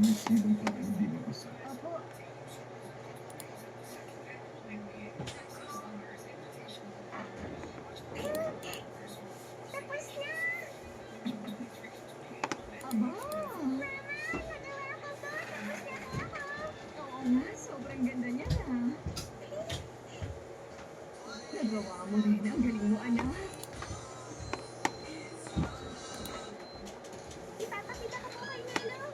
Opo. Tapos na! Aba! Mama, nagawa ko to! Tapos na po ako! Oo nga, sobrang ganda niya na. Nagawa mo rin. Ang galing mo, anak. Ipapakita ko po kay Nelo.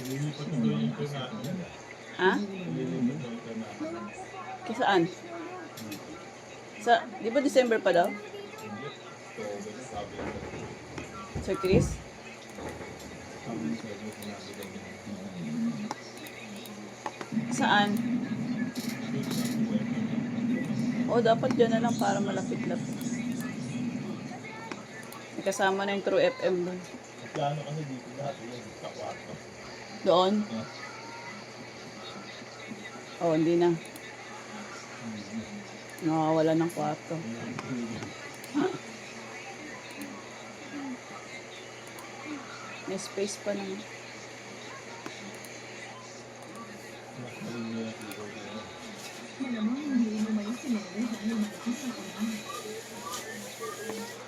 Lilipat na daw yung international. Ha? Lilipat na international. Saan? Sa, di ba December pa daw? Hindi. October na sabi ko. Sir Chris? Sabi ko sa inyo, sinabi ko niya. Saan? Doon sa web. O, dapat dyan na lang para malapit-lapit. May kasama na yung True FM doon. Ang plano kasi dito dati yun, sa kwarto. Doon? Ah. Oh, hindi na. Nakawala ng kwarto. May space pa naman. Malamang hindi mo may sinere dahil malakas ang ulan.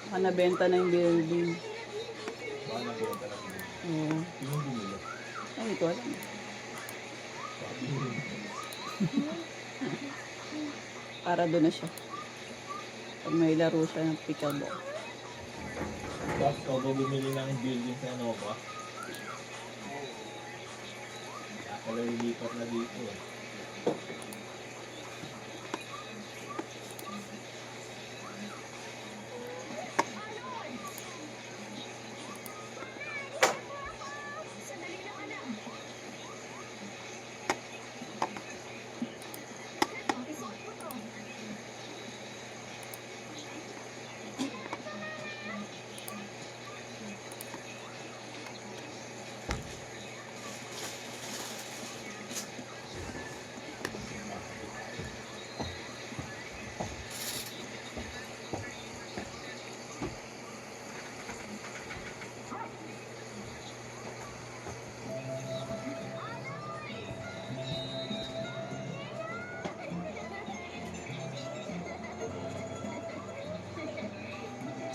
Baka nabenta na yung building. Baka nabenta lang yun. Oo. Sino bumili? Ay, hindi ko alam. Sabi ko rin. Para doon na siya. Pag may laro siya ng pickleball. Tapos ikaw ba bumili ng building sa Nova? Ako lang lilipat na dito eh. Sandali lang, anak. Isuot ko to.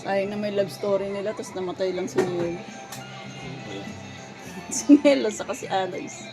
Sayang na may love story nila, tapos namatay lang si Nelo. Si Nelo, saka si Alice.